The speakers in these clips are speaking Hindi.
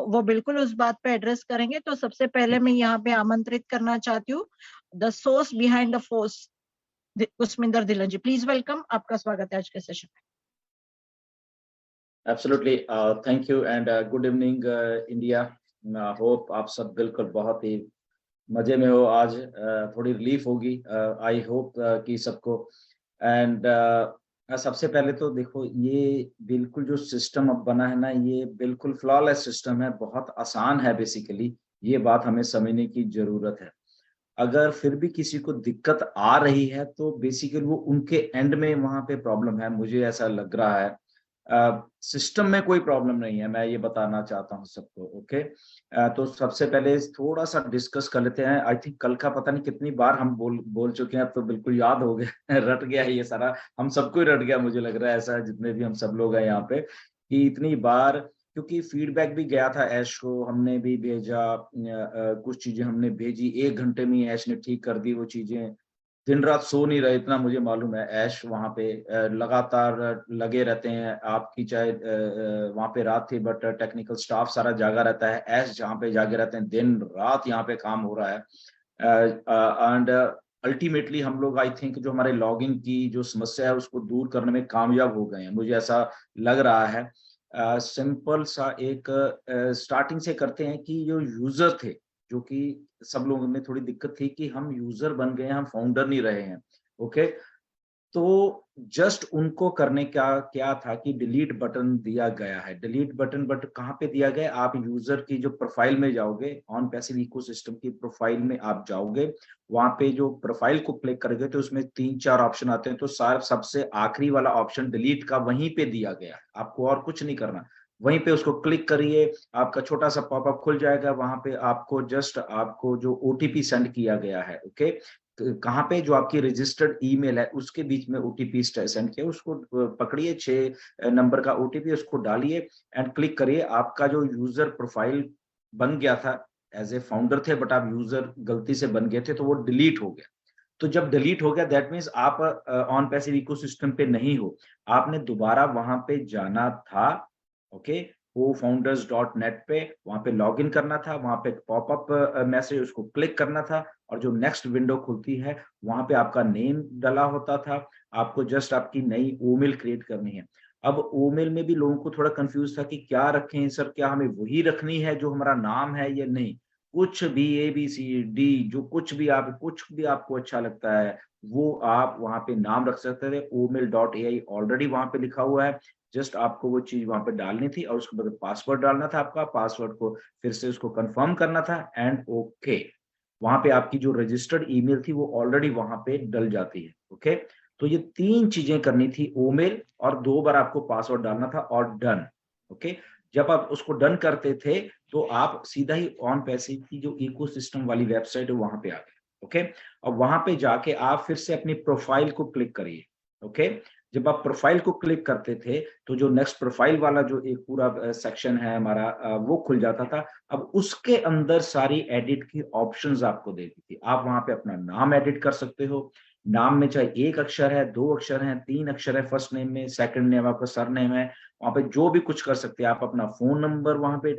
वो बिल्कुल उस बात पे एड्रेस करेंगे। तो सबसे पहले मैं यहाँ पे आमंत्रित करना चाहती हूँ the source behind the force, Kusminder Dhillon ji. Please welcome, आपका स्वागत है आज के सेशन में। Absolutely, thank you and good evening India. Hope आप सब बिल्कुल बहुत ही मजे में हो आज। थोड़ी रिलीफ होगी आई होप कि सबको। एंड सबसे पहले तो देखो, ये बिल्कुल जो सिस्टम अब बना है ना, ये बिल्कुल फ्लॉलेस सिस्टम है, बहुत आसान है बेसिकली। ये बात हमें समझने की जरूरत है। अगर फिर भी किसी को दिक्कत आ रही है तो बेसिकली वो उनके एंड में वहां पे प्रॉब्लम है, मुझे ऐसा लग रहा है। सिस्टम में कोई प्रॉब्लम नहीं है, मैं ये बताना चाहता हूँ सबको। ओके, तो सबसे पहले थोड़ा सा डिस्कस कर लेते हैं। आई थिंक कल का पता नहीं कितनी बार हम बोल चुके हैं, अब तो बिल्कुल याद हो गया रट गया है ये सारा, हम सबको ही रट गया मुझे लग रहा है ऐसा, जितने भी हम सब लोग हैं यहाँ पे, कि इतनी बार, क्योंकि फीडबैक भी गया था ऐश को, हमने भी भेजा, कुछ चीजें हमने भेजी, 1 घंटे में ही ऐश ने ठीक कर दी वो चीजें। दिन रात सो नहीं रहे, इतना मुझे मालूम है। ऐश वहाँ पे लगातार लगे रहते हैं, आपकी चाहे वहाँ पे रात थी बट टेक्निकल स्टाफ सारा जागा रहता है, ऐश जहाँ पे जागे रहते हैं, दिन रात यहाँ पे काम हो रहा है। एंड अल्टीमेटली हम लोग आई थिंक जो हमारे लॉगिंग की जो समस्या है उसको दूर करने में कामयाब हो गए हैं, मुझे ऐसा लग रहा है। सिंपल सा एक स्टार्टिंग से करते हैं कि जो यूजर थे, जो कि सब लोगों में थोड़ी दिक्कत थी कि हम यूजर बन गए हैं, हम फाउंडर नहीं रहे हैं। ओके, तो जस्ट उनको करने का क्या था कि डिलीट बटन दिया गया है। डिलीट बटन बट कहाँ पे दिया गया? आप यूजर की जो प्रोफाइल में जाओगे, ऑन पैसिव इकोसिस्टम की प्रोफाइल में आप जाओगे, वहां पे जो प्रोफाइल को क्लिक करोगे तो उसमें 3-4 ऑप्शन आते हैं, तो सार सबसे आखिरी वाला ऑप्शन डिलीट का वहीं पे दिया गया है, आपको और कुछ नहीं करना। वहीं पे उसको क्लिक करिए, आपका छोटा सा पॉपअप खुल जाएगा, वहां पे आपको जस्ट आपको जो ओटीपी सेंड किया गया है, ओके, कहाँ पे, जो आपकी रजिस्टर्ड ईमेल है उसके बीच में ओटीपी सेंड किया, उसको पकड़िए, 6 नंबर का ओटीपी, उसको डालिए एंड क्लिक करिए। आपका जो यूजर प्रोफाइल बन गया था, एज ए फाउंडर थे बट आप यूजर गलती से बन गए थे, तो वो डिलीट हो गया। तो जब डिलीट हो गया, दैट मीन्स आप ऑन पैसिव इकोसिस्टम पे नहीं हो, आपने दोबारा वहां पे जाना था। ओके, cofounders.net पे वहां पे लॉग इन करना था, वहां पे पॉपअप मैसेज, उसको क्लिक करना था, और जो नेक्स्ट विंडो खुलती है वहां पे आपका नेम डला होता था, आपको जस्ट आपकी नई ईमेल क्रिएट करनी है। अब ईमेल में भी लोगों को थोड़ा कंफ्यूज था कि क्या रखें सर, क्या हमें वही रखनी है जो हमारा नाम है या नहीं? कुछ भी ABCD, जो कुछ भी आपको अच्छा लगता है वो आप वहां पे नाम रख सकते थे। omail.ai ऑलरेडी वहां पे लिखा हुआ है, जस्ट आपको वो चीज वहां पे डालनी थी, और उसके बाद पासवर्ड डालना था, आपका पासवर्ड को फिर से उसको कंफर्म करना था, एंड ओके, वहां पे आपकी जो रजिस्टर्ड ईमेल थी वो ऑलरेडी वहां पे डल जाती है। ओके, तो ये 3 चीजें करनी थी, ईमेल और 2 बार आपको पासवर्ड डालना था, और डन। ओके, जब आप उसको डन करते थे तो आप सीधा ही ऑन पैसिव की जो इकोसिस्टम वाली वेबसाइट है वहां पे आ गए। ओके, और वहां पे जाके आप फिर से अपनी प्रोफाइल को क्लिक करिए। ओके, जब आप प्रोफाइल को क्लिक करते थे तो जो नेक्स्ट प्रोफाइल वाला जो एक पूरा सेक्शन है हमारा, वो खुल जाता था। अब उसके अंदर सारी एडिट की ऑप्शंस आपको देती थी, आप वहां पे अपना नाम एडिट कर सकते हो। नाम में चाहे 1 अक्षर है, 2 अक्षर है, 3 अक्षर है, फर्स्ट नेम में, सेकंड नेम आपका सरनेम है, वहां पे जो भी कुछ कर सकते हैं आप। अपना फोन नंबर वहां पे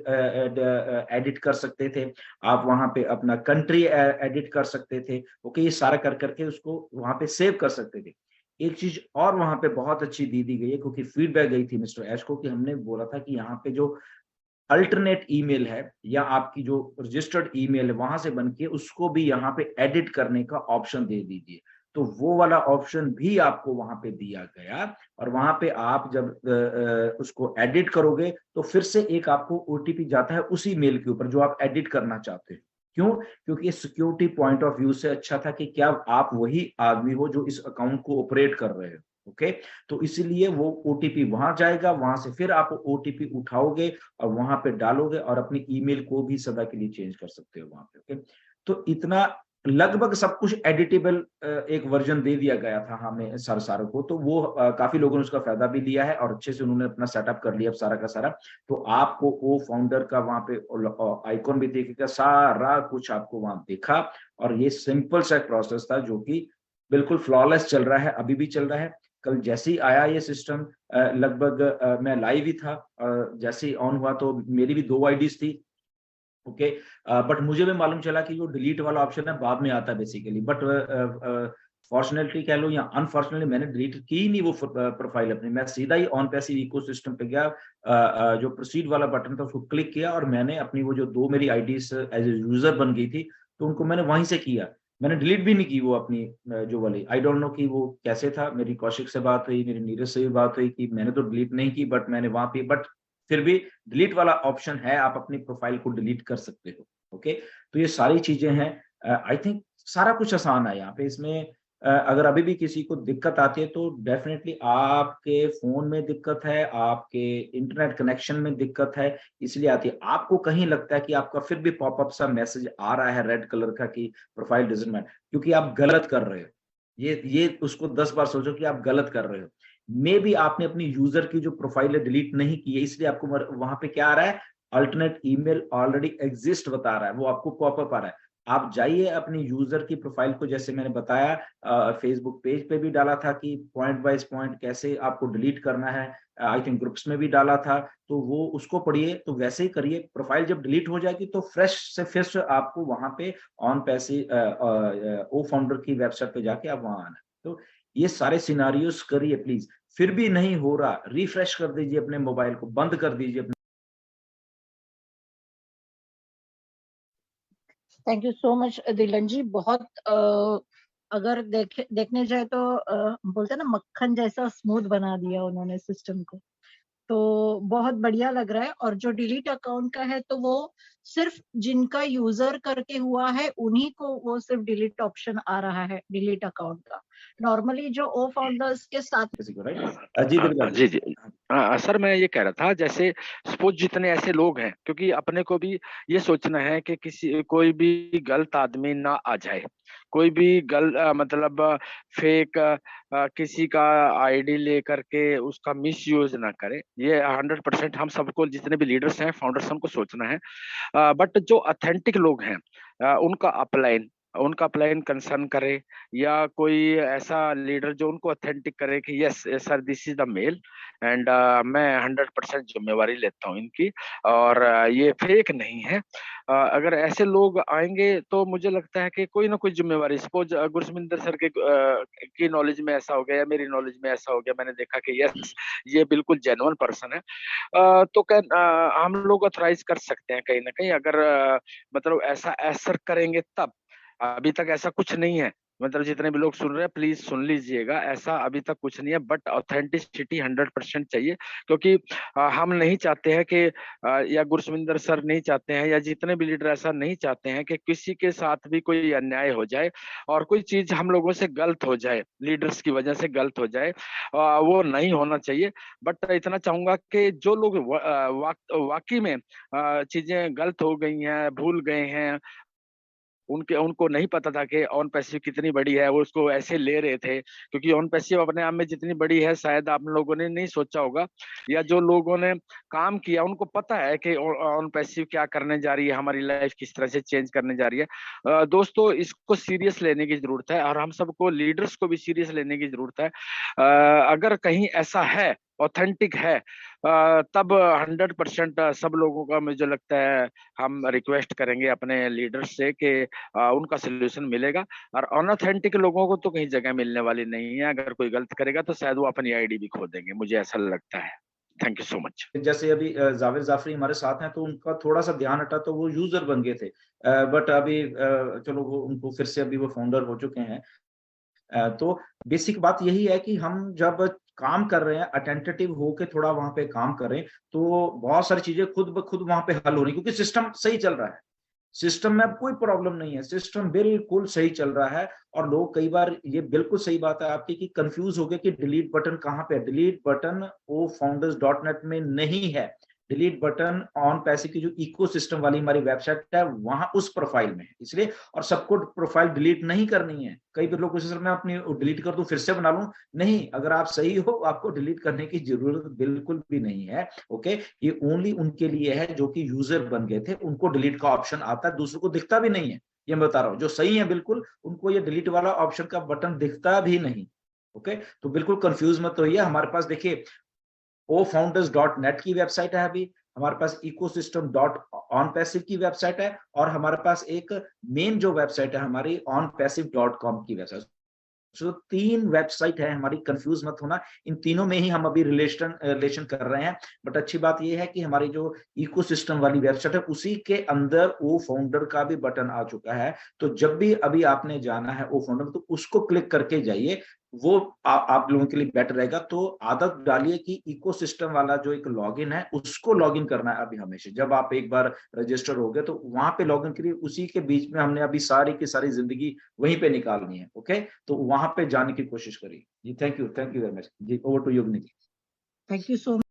एडिट कर सकते थे, आप वहां पे अपना कंट्री एडिट कर सकते थे। ओके, ये सारा कर करके उसको वहां पे सेव कर सकते थे। एक चीज और वहां पे बहुत अच्छी दी गई है, क्योंकि फीडबैक गई थी मिस्टर ऐश को कि हमने बोला था कि यहाँ पे जो अल्टरनेट ईमेल है या आपकी जो रजिस्टर्ड ईमेल है वहां से बन के उसको भी यहाँ पे एडिट करने का ऑप्शन दे दीजिए। तो वो वाला ऑप्शन भी आपको वहां पे दिया गया, और वहां पे आप जब उसको एडिट करोगे तो फिर से एक आपको ओटीपी जाता है उसी मेल के ऊपर जो आप एडिट करना चाहते हो। क्यों? क्योंकि सिक्योरिटी पॉइंट ऑफ व्यू से अच्छा था कि क्या आप वही आदमी हो जो इस अकाउंट को ऑपरेट कर रहे हो। ओके, तो इसीलिए वो ओटीपी वहां जाएगा, वहां से फिर आप ओटीपी उठाओगे और वहां पे डालोगे, और अपनी ईमेल को भी सदा के लिए चेंज कर सकते हो वहां पे। ओके, तो इतना लगभग सब कुछ एडिटेबल एक वर्जन दे दिया गया था हमें सारों को, तो वो काफी लोगों ने उसका फायदा भी लिया है, और अच्छे से उन्होंने अपना सेटअप कर लिया अब सारा का सारा। तो आपको वो फाउंडर का वहां पे आइकॉन भी देखेगा, सारा कुछ आपको वहां देखा, और ये सिंपल सा प्रोसेस था जो कि बिल्कुल फ्लॉलेस चल रहा है, अभी भी चल रहा है। कल जैसे ही आया ये सिस्टम, लगभग मैं लाइव ही था, जैसे ही ऑन हुआ तो मेरी भी 2 आईडीज थी। ओके, बट मुझे भी मालूम चला कि जो डिलीट वाला ऑप्शन है बाद में आता है बेसिकली, बट फॉर्चुनेटली कह लो या अनफॉर्चुनेटली मैंने डिलीट की ही नहीं वो प्रोफाइल अपनी। मैं सीधा ही ऑन पैसिव इकोसिस्टम पे गया, जो प्रोसीड वाला बटन था उसको क्लिक किया और मैंने अपनी वो जो 2 मेरी आईडीज एज ए यूजर बन गई थी, तो उनको मैंने वहीं से किया। मैंने डिलीट भी नहीं की वो अपनी जो वाली। आई डोंट नो कि वो कैसे था। मेरी कौशिक से बात हुई, मेरी नीरज से भी बात हुई कि मैंने तो डिलीट नहीं की, बट मैंने वहां पे, बट फिर भी डिलीट वाला ऑप्शन है, आप अपनी प्रोफाइल को डिलीट कर सकते हो। ओके, तो ये सारी चीजें हैं। आई थिंक सारा कुछ आसान है यहाँ पे। इसमें अगर अभी भी किसी को दिक्कत आती है तो डेफिनेटली आपके फोन में दिक्कत है, आपके इंटरनेट कनेक्शन में दिक्कत है, इसलिए आती है। आपको कहीं लगता है कि आपका फिर भी पॉपअप सा मैसेज आ रहा है रेड कलर का कि प्रोफाइल डजंट मैच, क्योंकि आप गलत कर रहे हो। ये उसको 10 बार सोचो कि आप गलत कर रहे हो। मे बी आपने अपनी यूजर की जो प्रोफाइल है डिलीट नहीं की है, इसलिए आपको वहां पे क्या आ रहा है, अल्टरनेट ईमेल ऑलरेडी एग्जिस्ट बता रहा है, वो आपको पॉपअप आ रहा है। आप जाइए अपनी यूजर की प्रोफाइल को, जैसे मैंने बताया फेसबुक पेज पे भी डाला था कि पॉइंट वाइज पॉइंट कैसे आपको डिलीट करना है, आई थिंक ग्रुप्स में भी डाला था, तो वो उसको पढ़िए। तो वैसे ही करिए। प्रोफाइल जब डिलीट हो जाएगी तो फ्रेश से फिर से आपको वहां पे ऑन पैसे ओ फाउंडर की वेबसाइट पे जाके आप वहां आना है। तो ये सारे सिनारियोस करिए प्लीज। फिर भी नहीं हो रहा, रिफ्रेश कर दीजिए अपने मोबाइल को, बंद कर दीजिए अपने। थैंक यू सो मच दिलन जी। बहुत अगर देखने जाए तो बोलते हैं ना, मक्खन जैसा स्मूथ बना दिया उन्होंने सिस्टम को। तो बहुत बढ़िया लग रहा है। और जो डिलीट अकाउंट का है, तो वो सिर्फ जिनका यूजर करके हुआ है उन्हीं को वो सिर्फ डिलीट ऑप्शन आ रहा है डिलीट अकाउंट का। नॉर्मली जो ओ फाउंडर्स के साथ किसी को, राइट जी दिलबाग जी जी। सर मैं ये कह रहा था, जैसे सपोज जितने ऐसे लोग हैं, क्योंकि अपने को भी ये सोचना है कि किसी कोई भी गलत आदमी ना आ जाए, कोई भी मतलब फेक किसी का आईडी लेकर के उसका मिस यूज ना करे। ये 100% हम सबको, जितने भी लीडर्स हैं, फाउंडर्स, हमको सोचना है। बट जो ऑथेंटिक लोग हैं, उनका अपलाइन कंसर्न करे, या कोई ऐसा लीडर जो उनको ऑथेंटिक करे कि yes sir this is the mail, and मैं 100% जिम्मेवारी लेता हूँ इनकी, और ये फेक नहीं है। अगर ऐसे लोग आएंगे तो मुझे लगता है कि कोई ना कोई जिम्मेवारी, सपोज गुरसमिंदर सर के की नॉलेज में ऐसा हो गया या मेरी नॉलेज में ऐसा हो गया, मैंने देखा कि यस ये बिल्कुल जेन्युइन पर्सन है, तो हम लोग ऑथराइज कर सकते हैं कहीं ना कहीं। अगर मतलब ऐसा असर करेंगे तब। अभी तक ऐसा कुछ नहीं है। मतलब जितने भी लोग सुन रहे हैं प्लीज सुन लीजिएगा, ऐसा अभी तक कुछ नहीं है। बट ऑथेंटिसिटी 100% चाहिए, क्योंकि हम नहीं चाहते हैं कि या गुरसविंदर सर नहीं चाहते हैं, या जितने भी लीडर ऐसा नहीं चाहते हैं कि किसी के साथ भी कोई अन्याय हो जाए और कोई चीज हम लोगों से गलत हो जाए, लीडर्स की वजह से गलत हो जाए। वो नहीं होना चाहिए। बट इतना चाहूंगा कि जो लोग वाकई में चीजें गलत हो गई हैं, भूल गए हैं, उनको नहीं पता था कि ऑन पैसिव कितनी बड़ी है, वो उसको ऐसे ले रहे थे, क्योंकि ऑन पैसिव अपने आप में जितनी बड़ी है शायद आप लोगों ने नहीं सोचा होगा, या जो लोगों ने काम किया उनको पता है कि ऑन पैसिव क्या करने जा रही है, हमारी लाइफ किस तरह से चेंज करने जा रही है। दोस्तों इसको सीरियस लेने की जरूरत है, और हम सबको लीडर्स को भी सीरियस लेने की जरूरत है। अगर कहीं ऐसा है, ऑथेंटिक है, तब 100% सब लोगों का मुझे लगता है हम रिक्वेस्ट करेंगे अपने लीडर्स से कि उनका सोल्यूशन मिलेगा। और अनऑथेंटिक लोगों को तो कहीं जगह मिलने वाली नहीं है। अगर कोई गलत करेगा तो शायद वो अपनी आईडी भी खो देंगे, मुझे ऐसा लगता है। Thank you so much. जैसे अभी जावेद जाफरी हमारे साथ हैं, तो उनका थोड़ा सा ध्यान हटा तो वो यूजर बन गए थे, बट अभी चलो वो उनको फिर से अभी वो फाउंडर हो चुके हैं। तो बेसिक बात यही है कि हम जब काम कर रहे हैं अटेंटिव होके थोड़ा वहां पे काम करें, तो बहुत सारी चीजें खुद ब खुद वहां पे हल हो रही, क्योंकि सिस्टम सही चल रहा है। सिस्टम में अब कोई प्रॉब्लम नहीं है, सिस्टम बिल्कुल सही चल रहा है। और लोग कई बार, ये बिल्कुल सही बात है आपकी, कि कंफ्यूज हो गए कि डिलीट बटन कहाँ पे है। डिलीट बटन ओ founders.net में नहीं है। डिलीट बटन ऑन पैसे की जो इकोसिस्टम वाली हमारी वेबसाइट है वहां उस प्रोफाइल में है, इसलिए। और सबको प्रोफाइल डिलीट नहीं करनी है। कई बार लोग कोशिश मैं अपनी डिलीट कर दूं फिर से बना लूं, नहीं। अगर आप सही हो, आपको डिलीट करने की जरूरत बिल्कुल भी नहीं है। ओके, ये ओनली उनके लिए है जो कि यूजर बन गए थे, उनको डिलीट का ऑप्शन आता है, दूसरों को दिखता भी नहीं है। ये मैं बता रहा हूँ, जो सही है बिल्कुल उनको ये डिलीट वाला ऑप्शन का बटन दिखता भी नहीं। ओके, तो बिल्कुल कंफ्यूज मत होइए। हमारे पास देखिए ofounders.net की वेबसाइट है, अभी हमारे पास ecosystem.onpassive की वेबसाइट है, और हमारे पास एक मेन जो वेबसाइट है हमारी onpassive.com की वेबसाइट। जो 3 वेबसाइट है हमारी, कंफ्यूज मत होना, इन तीनों में ही हम अभी रिलेशन कर रहे हैं। बट अच्छी बात ये है कि हमारी जो इकोसिस्टम वाली वेबसाइट है उसी के अंदर ओ फाउंडर का भी बटन आ चुका है। तो जब भी अभी आपने जाना है ओ फाउंडर, तो उसको क्लिक करके जाइए, वो आप लोगों के लिए बेटर रहेगा। तो आदत डालिए कि इकोसिस्टम वाला जो एक लॉगिन है उसको लॉगिन करना है अभी हमेशा। जब आप एक बार रजिस्टर हो गए तो वहां पे लॉगिन करिए, उसी के बीच में हमने अभी सारी की सारी जिंदगी वहीं पे निकालनी है। ओके, तो वहां पे जाने की कोशिश करिए जी। थैंक यू वेरी मच जी। Over to you. Thank you so